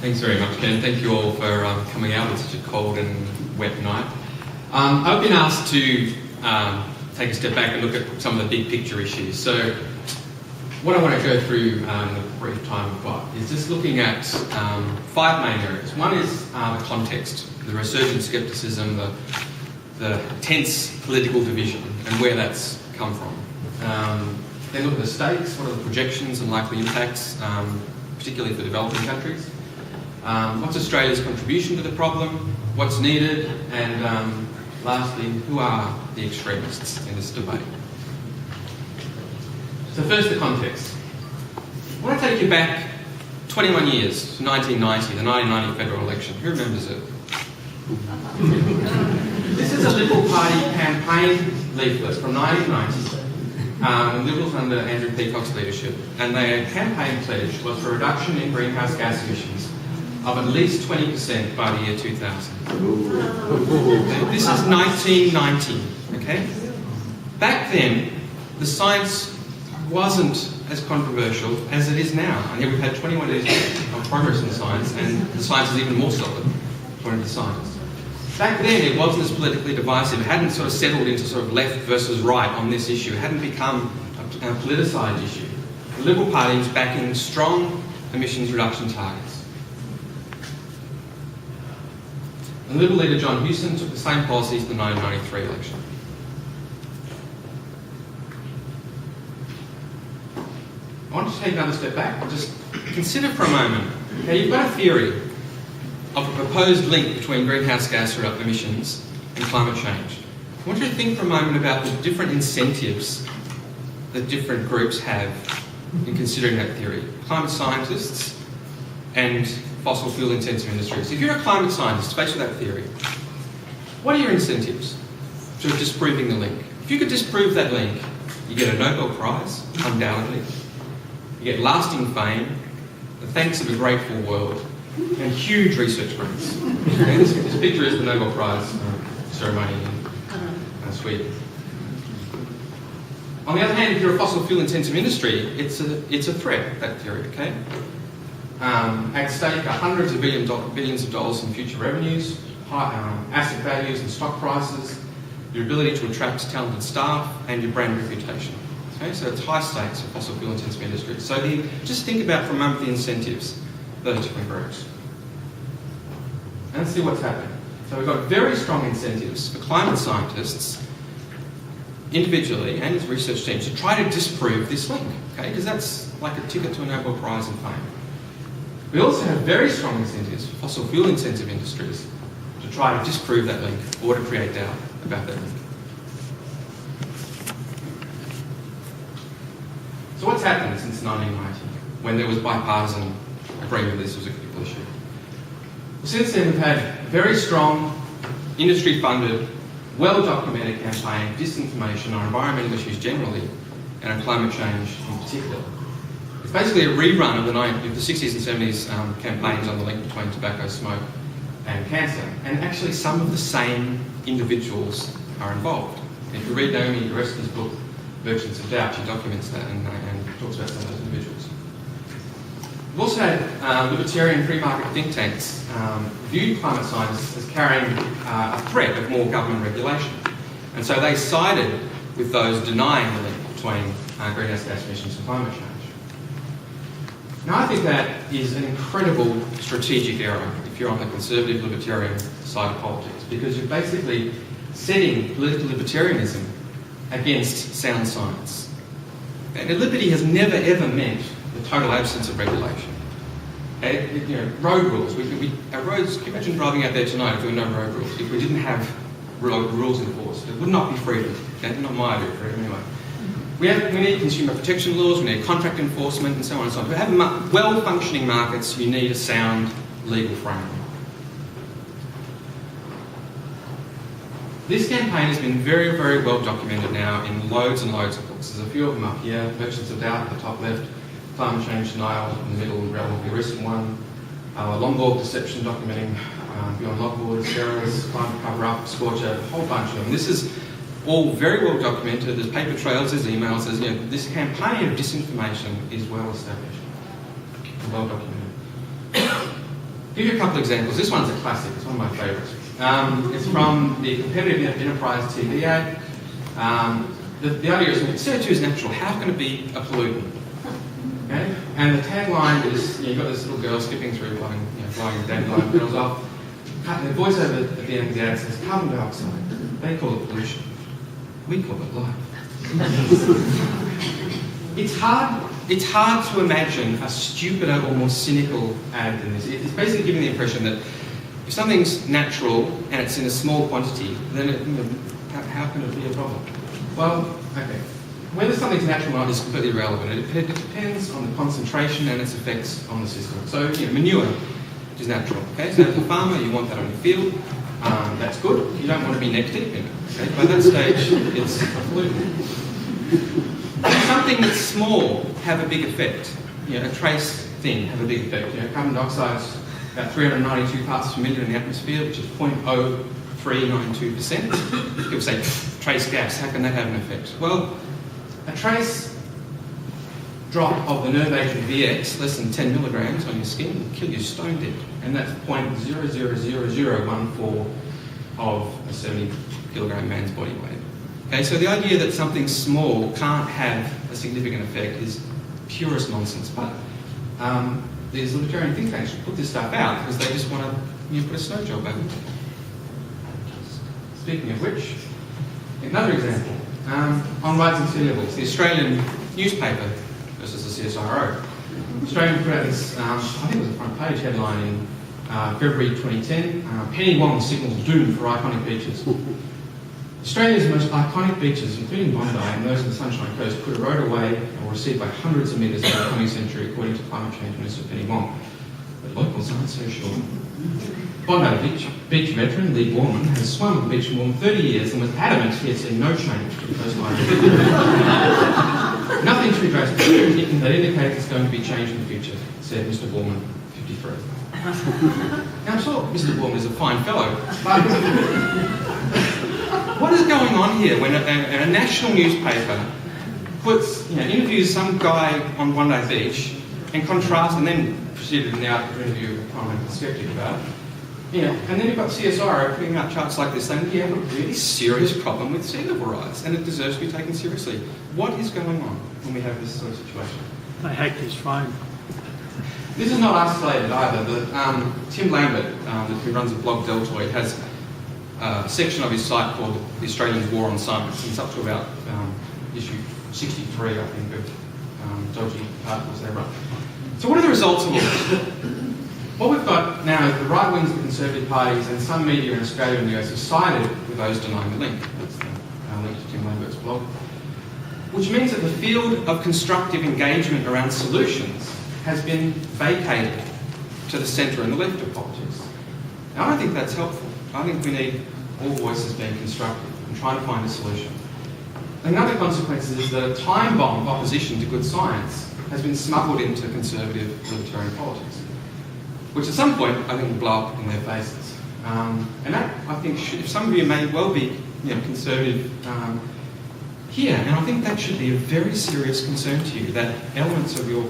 Thanks very much, Ken. Thank you all for coming out on such a cold and wet night. I've been asked to take a step back and look at some of the big picture issues. So what I want to go through in the brief time we've got is just looking at 5 main areas. One is the context, the resurgent scepticism, the tense political division and where that's come from. Then look at the stakes, what are the projections and likely impacts, particularly for developing countries. What's Australia's contribution to the problem, what's needed, and lastly, who are the extremists in this debate. So first, the context. I want to take you back 21 years to 1990, the 1990 federal election. Who remembers it? This is a Liberal Party campaign leaflet from 1990. Liberals under Andrew Peacock's leadership, and their campaign pledge was for a reduction in greenhouse gas emissions of at least 20% by the year 2000. This is 1990, okay? Back then, the science wasn't as controversial as it is now. And here we've had 21 years of progress in science, and the science is even more solid, according to science. Back then, it wasn't as politically divisive. It hadn't sort of settled into sort of left versus right on this issue. It hadn't become a politicised issue. The Liberal Party was backing strong emissions reduction targets. And Liberal leader John Hewson took the same policies in the 1993 election. I want to take another step back and just consider for a moment. Okay, you've got a theory of a proposed link between greenhouse gas emissions and climate change. I want you to think for a moment about the different incentives that different groups have in considering that theory. Climate scientists and fossil fuel intensive industries. If you're a climate scientist faced with that theory, what are your incentives to disproving the link? If you could disprove that link, you get a Nobel Prize, undoubtedly. You get lasting fame, the thanks of a grateful world, and huge research grants. Okay, this picture is the Nobel Prize ceremony in Sweden. On the other hand, if you're a fossil fuel intensive industry, it's a threat, that theory, okay? At stake are hundreds of billions of dollars in future revenues, high asset values and stock prices, your ability to attract talented staff, and your brand reputation. Okay, so it's high stakes for fossil fuel intensive industries. So just think about for a moment the incentives of those different groups. And let's see what's happening. So we've got very strong incentives for climate scientists individually and as research teams to try to disprove this link, okay? Because that's like a ticket to a Nobel Prize in fame. We also have very strong incentives for fossil fuel intensive industries to try to disprove that link or to create doubt about that link. So what's happened since 1990 when there was bipartisan agreement that this was a critical issue? Well, since then we've had a very strong, industry-funded, well-documented campaign of disinformation on environmental issues generally and on climate change in particular. It's basically a rerun of the 60s and 70s campaigns on the link between tobacco, smoke and cancer. And actually some of the same individuals are involved. If you read Naomi Oreskes' book, Merchants of Doubt, she documents that and talks about some of those individuals. We've also had libertarian free market think tanks viewed climate science as carrying a threat of more government regulation. And so they sided with those denying the link between greenhouse gas emissions and climate change. Now I think that is an incredible strategic error if you're on the conservative libertarian side of politics, because you're basically setting political libertarianism against sound science. And liberty has never ever meant the total absence of regulation. Road rules. Our roads. Can you imagine driving out there tonight if there were no road rules? If we didn't have rules enforced, it would not be freedom. Okay? Not my idea of freedom anyway. We need consumer protection laws. We need contract enforcement, and so on and so on. To have well-functioning markets, you need a sound legal framework. This campaign has been very, very well documented now in loads and loads of books. There's a few of them up here. Merchants of Doubt at the top left, Climate Change Denial in the middle, relatively recent one. Longboard Deception documenting Beyond Longboard, Sarah's Climate Cover-Up, Scorcher, a whole bunch of them. This is all very well documented. There's paper trails, there's emails, this campaign of disinformation is well established and well documented. give you a couple of examples. This one's a classic. It's one of my favourites. It's from the Competitive Enterprise TV ad. The idea is, CO2 is natural. How can it be a pollutant? Okay? And the tagline is, you've got this little girl skipping through, blowing the dandelion petals off. The voiceover at the end of the ad says, carbon dioxide. They call it pollution. We call it life. It's hard to imagine a stupider or more cynical ad than this. It's basically giving the impression that if something's natural and it's in a small quantity, then how can it be a problem? Well, okay. Whether something's natural or not is completely irrelevant. It depends on the concentration and its effects on the system. So, manure is natural. Okay, so as a farmer, you want that on your field. That's good. You don't want to be neck deep in it. Okay? By that stage, it's a pollutant. Something that's small have a big effect. A trace thing have a big effect. Carbon dioxide's about 392 parts per million in the atmosphere, which is 0.0392%. People say, trace gas, how can that have an effect? Well, a trace drop of the nerve agent VX, less than 10 milligrams on your skin, will kill you stone dead. And that's 0.000014 of a 70 kilogram man's body weight. Okay, so the idea that something small can't have a significant effect is purest nonsense. But these libertarian think tanks put this stuff out because they just want to put a snow job over it. Speaking of which, another example, on rising sea levels, the Australian newspaper versus the CSIRO. Australian put out this, I think it was a front page headline in February 2010, Penny Wong signals doom for iconic beaches. Australia's most iconic beaches, including Bondi and those on the Sunshine Coast, could erode away or recede by hundreds of metres in the coming century, according to Climate Change Minister Penny Wong. But locals aren't so sure. Bondi beach veteran Lee Borman has swum the beach for more than 30 years and was adamant he had seen no change to the coastline. Nothing too drastic that indicates it's going to be changed in the future, said Mr. Borman, 53. Now, I'm sure Mr. Borman is a fine fellow, but what is going on here when a national newspaper puts, interviews some guy on Bondi Beach and contrasts, and then proceeded now to interview a prominent skeptic about it. And then you've got CSIRO putting out charts like this saying, we have a really serious problem with sea level rise and it deserves to be taken seriously. What is going on when we have this sort of situation? They hacked his phone. This is not isolated either. Tim Lambert, who runs a blog Deltoid, has a section of his site called The Australian War on Science, and it's up to about issue 63, I think, of dodgy articles they run. So what are the results of all this? What we've got now is the right wings of the Conservative parties and some media in Australia and the US have sided with those denying the link. That's the link to Tim Lambert's blog. Which means that the field of constructive engagement around solutions has been vacated to the centre and the left of politics. Now, I don't think that's helpful. I think we need all voices being constructive and trying to find a solution. Another consequence is that a time bomb of opposition to good science has been smuggled into conservative libertarian politics, which at some point I think will blow up in their faces. And that, I think, if some of you may well be conservative here, and I think that should be a very serious concern to you, that elements of your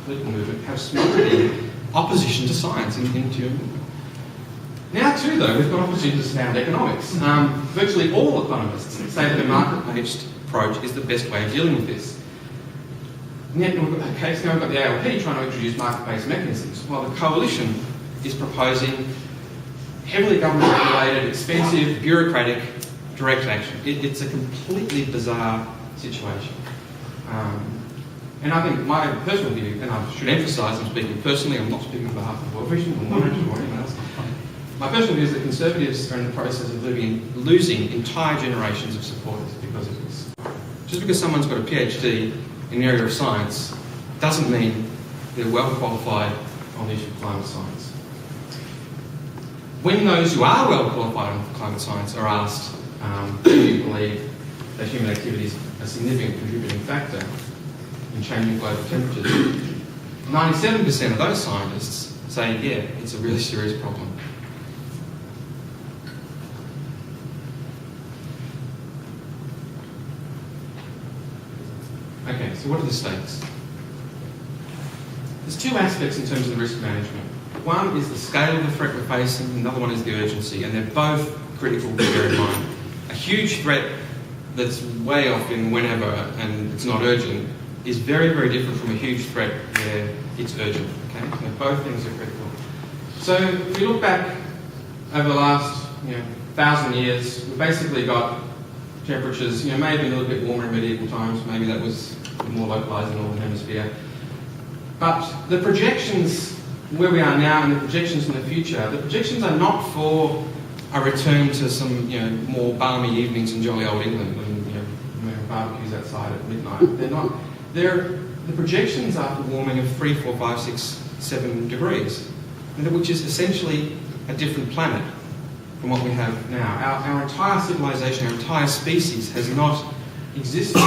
political movement have smuggled in opposition to science into your movement. Now too, though, we've got opposition to sound economics. Virtually all economists say that a market-based approach is the best way of dealing with this. And yet, we've got a case now, we've got the ALP trying to introduce market-based mechanisms, while the coalition is proposing heavily government-regulated, expensive, bureaucratic, direct action. It's a completely bizarre situation. And I think my personal view, and I should emphasise I'm speaking personally, I'm not speaking on behalf of World Vision or Monitor or anyone else. My personal view is that Conservatives are in the process of losing entire generations of supporters because of this. Just because someone's got a PhD in the area of science doesn't mean they're well qualified on the issue of climate science. When those who are well qualified on climate science are asked, do you believe that human activity is a significant contributing factor in changing global temperatures, 97% of those scientists say, yeah, it's a really serious problem. Okay, so what are the stakes? There's two aspects in terms of the risk management. One is the scale of the threat we're facing, another one is the urgency, and they're both critical to bear in mind. A huge threat that's way off in whenever and it's not urgent is very, very different from a huge threat where it's urgent. Okay? So both things are critical. So if we look back over the last 1,000 years, we've basically got temperatures, maybe a little bit warmer in medieval times, maybe that was more localised in the Northern Hemisphere. But the projections where we are now and the projections in the future, the projections are not for a return to some more balmy evenings in jolly old England when barbecues outside at midnight. They're not. The projections are for warming of 3, 4, 5, 6, 7 degrees, which is essentially a different planet from what we have now. Our entire civilization, our entire species has not existed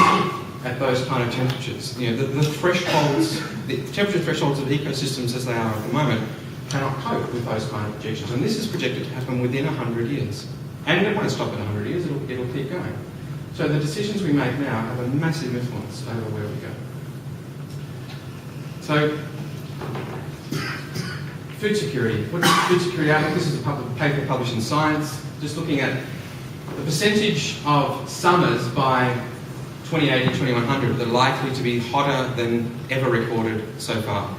at those kind of temperatures. The thresholds, the temperature thresholds of ecosystems as they are at the moment cannot cope with those kind of projections. And this is projected to happen within 100 years. And it won't stop at 100 years, it'll keep going. So the decisions we make now have a massive influence over where we go. So, food security. What is food security outlook? This is a paper published in Science, just looking at the percentage of summers by 2080, 2100 that are likely to be hotter than ever recorded so far.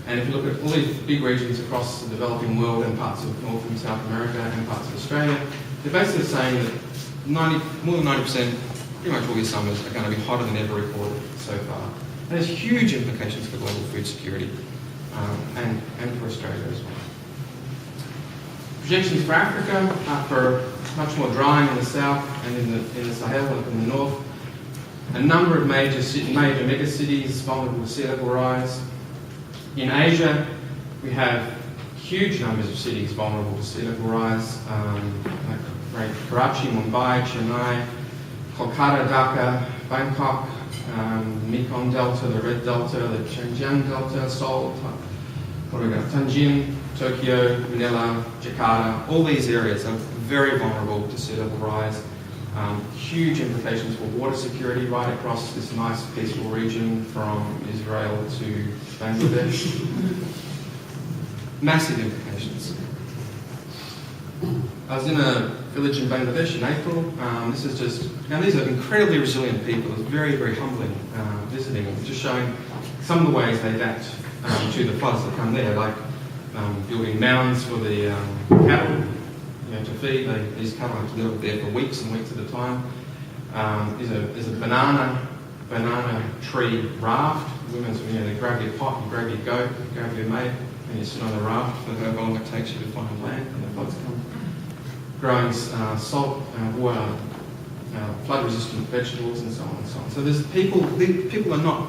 And if you look at all these big regions across the developing world and parts of North and South America and parts of Australia, they're basically saying that more than 90%, pretty much all your summers are going to be hotter than ever recorded so far. And there's huge implications for global food security and for Australia as well. Projections for Africa are for much more drying in the south and in the Sahel and in the north. A number of major mega cities vulnerable to sea level rise. In Asia, we have huge numbers of cities vulnerable to sea level rise, like Karachi, Mumbai, Chennai, Kolkata, Dhaka, Bangkok, Mekong Delta, the Red Delta, the Xinjiang Delta, Seoul, Tianjin, Tokyo, Manila, Jakarta. All these areas are very vulnerable to sea level rise. Huge implications for water security right across this nice peaceful region from Israel to Bangladesh. Massive implications. I was in a village in Bangladesh in April. This is just, these are incredibly resilient people. It's very, very humbling visiting them, just showing some of the ways they adapt to the floods that come there, like building mounds for the cattle, to feed. These cattle have to live there for weeks and weeks at a time. There's a banana tree raft. Women, they grab your pot, you grab your goat, you grab your mate, and you sit on the raft for however long it takes you to find land when the floods come. Growing salt water, flood-resistant vegetables, and so on and so on. So there's people are not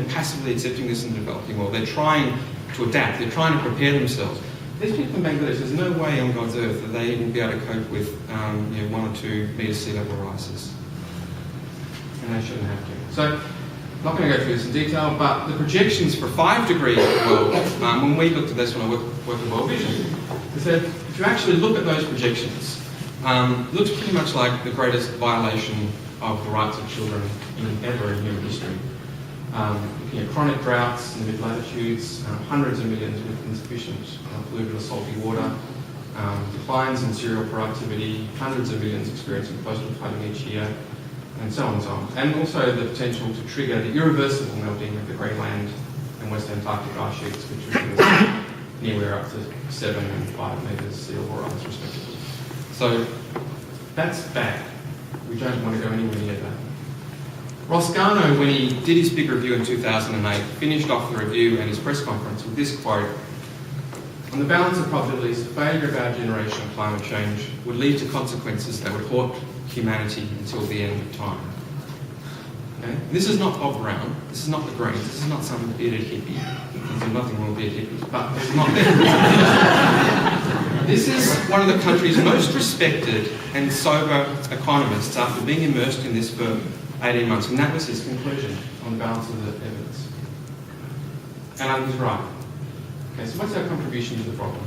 passively accepting this in the developing world. They're trying to adapt. They're trying to prepare themselves. These people in Bangladesh, there's no way on God's earth that they will be able to cope with 1 or 2 metre sea level rises. And they shouldn't have to. So, I'm not going to go through this in detail, but the projections for 5 degree world, when we looked at this when I worked at World Vision, they said, if you actually look at those projections, it looks pretty much like the greatest violation of the rights of children ever in human history. Looking at chronic droughts in the mid-latitudes, hundreds of millions with insufficient polluted or salty water, declines in cereal productivity, hundreds of millions experiencing coastal flooding each year, and so on and so on. And also the potential to trigger the irreversible melting of the Greenland and West Antarctic ice sheets, which are anywhere up to 7 and 5 metres sea level rise respectively. So that's bad. We don't want to go anywhere near that. Ross Garnaut, when he did his big review in 2008, finished off the review and his press conference with this quote: "On the balance of probabilities, the failure of our generation of climate change would lead to consequences that would haunt humanity until the end of time." Okay? This is not Bob Brown, this is not the Greens, this is not some bearded hippie. There's nothing wrong with bearded hippies, but it's not them. This is one of the country's most respected and sober economists after being immersed in this for 18 months, and that was his conclusion on the balance of the evidence. And I think he's right. Okay, so what's our contribution to the problem?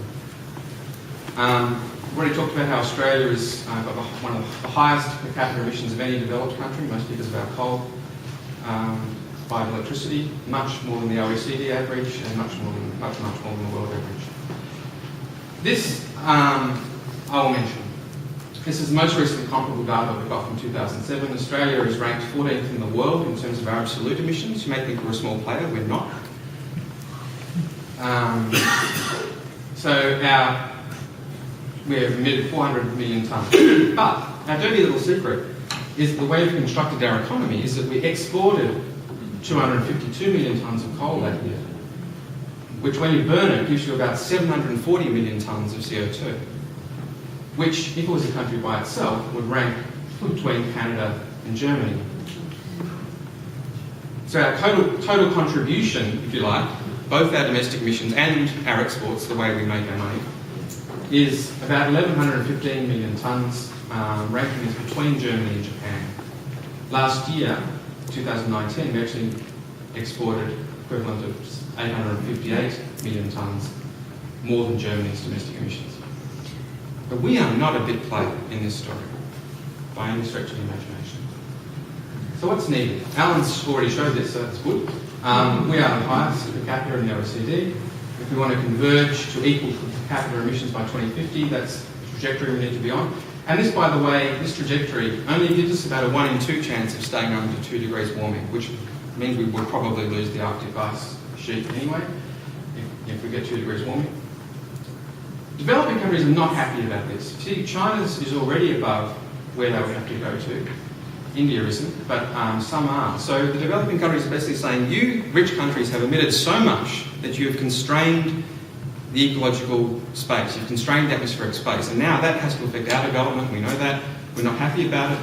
We've already talked about how Australia has got one of the highest per capita emissions of any developed country, mostly because of our coal fired electricity, much more than the OECD average and much more than the world average. This I will mention. This is the most recent comparable data we've got from 2007. Australia is ranked 14th in the world in terms of our absolute emissions. You may think we're a small player, we're not. We've emitted 400 million tonnes. But our dirty little secret is the way we've constructed our economy is that we exported 252 million tonnes of coal that year, which when you burn it gives you about 740 million tonnes of CO2, which, if it was a country by itself, would rank between Canada and Germany. So our total contribution, if you like, both our domestic emissions and our exports, the way we make our money, is about 1,115 million tonnes, ranking is between Germany and Japan. Last year, 2019, we actually exported equivalent of 858 million tonnes, more than Germany's domestic emissions. But we are not a big player in this story, by any stretch of the imagination. So what's needed? Alan's already showed this, so that's good. We are the highest per capita in the OECD. If we want to converge to equal per capita emissions by 2050, that's the trajectory we need to be on. And this, by the way, this trajectory only gives us about a 1 in 2 chance of staying under 2 degrees warming, which means we would probably lose the Arctic ice sheet anyway, if we get 2 degrees warming. Developing countries are not happy about this. See, China's is already above where they would have to go to. India isn't, but some are. So the developing countries are basically saying, you rich countries have emitted so much that you have constrained the ecological space, you've constrained the atmospheric space, and now that has to affect our development, we know that, we're not happy about it,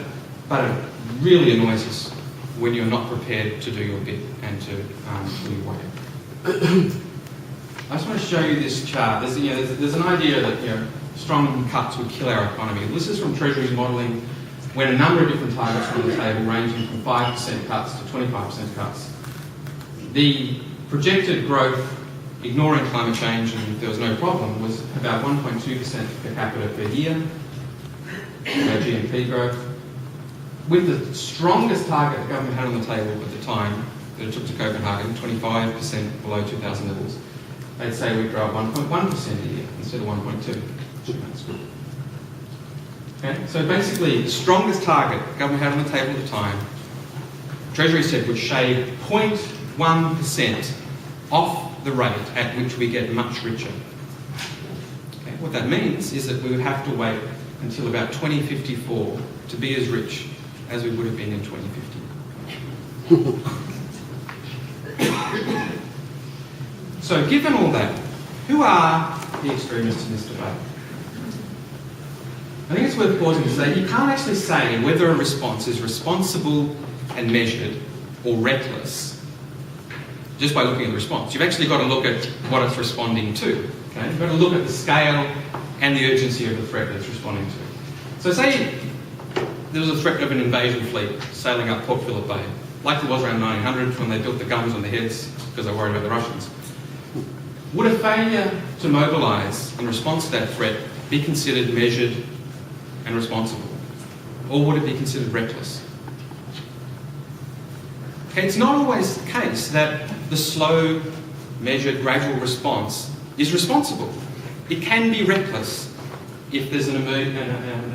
but it really annoys us when you're not prepared to do your bit and to pull your weight. I just want to show you this chart. There's an idea that strong cuts would kill our economy. This is from Treasury's modelling when a number of different targets were on the table, ranging from 5% cuts to 25% cuts. The projected growth, ignoring climate change and if there was no problem, was about 1.2% per capita per year, our GNP growth. With the strongest target the government had on the table at the time that it took to Copenhagen, 25% below 2000 levels, they'd say we'd grow at 1.1% a year instead of 1.2%. That's good. Okay? So basically, the strongest target the government had on the table at the time, Treasury said would shave 0.1% off the rate at which we get much richer. Okay? What that means is that we would have to wait until about 2054 to be as rich as we would have been in 2050. So given all that, who are the extremists in this debate? I think it's worth pausing to say you can't actually say whether a response is responsible and measured or reckless just by looking at the response. You've actually got to look at what it's responding to. Okay? You've got to look at the scale and the urgency of the threat that it's responding to. So say there was a threat of an invasion fleet sailing up Port Phillip Bay, like there was around 1900 when they built the guns on the heads because they were worried about the Russians. Would a failure to mobilise in response to that threat be considered measured and responsible? Or would it be considered reckless? Okay, it's not always the case that the slow, measured, gradual response is responsible. It can be reckless if there's an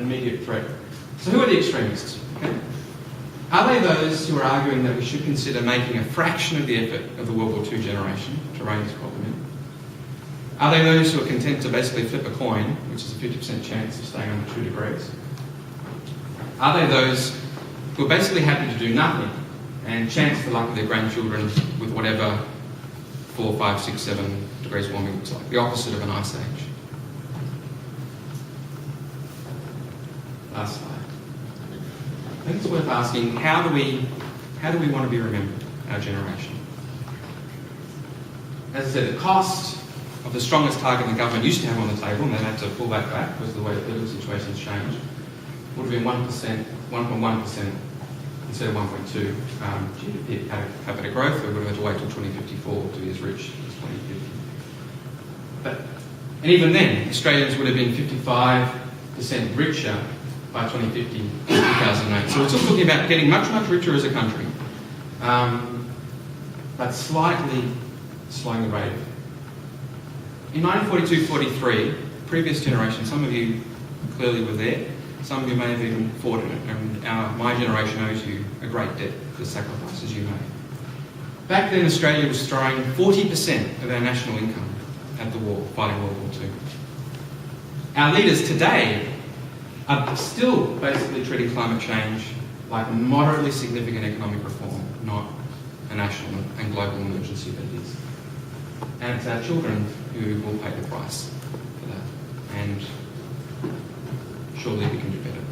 immediate threat. So who are the extremists? Okay? Are they those who are arguing that we should consider making a fraction of the effort of the World War II generation to rein this problem in? Are they those who are content to basically flip a coin, which is a 50% chance of staying under 2 degrees? Are they those who are basically happy to do nothing and chance the luck of their grandchildren with whatever 4, 5, 6, 7 degrees warming looks like, the opposite of an ice age? Last slide. I think it's worth asking, how do we want to be remembered, our generation? As I said, the cost of the strongest target the government used to have on the table, and they had to pull that back because the way the political situation's changed, would have been 1.1% instead of 1.2 GDP per capita growth. We would have had to wait till 2054 to be as rich as 2050. And even then, Australians would have been 55% richer by 2050, 2008. So we're still talking about getting much, much richer as a country, but slightly slowing the rate. In 1942-43, previous generation, some of you clearly were there, some of you may have even fought in it, and my generation owes you a great debt for the sacrifices you made. Back then, Australia was throwing 40% of our national income at the war, fighting World War II. Our leaders today are still basically treating climate change like a moderately significant economic reform, not a national and global emergency that it is. And it's our children who will pay the price for that. And surely we can do better.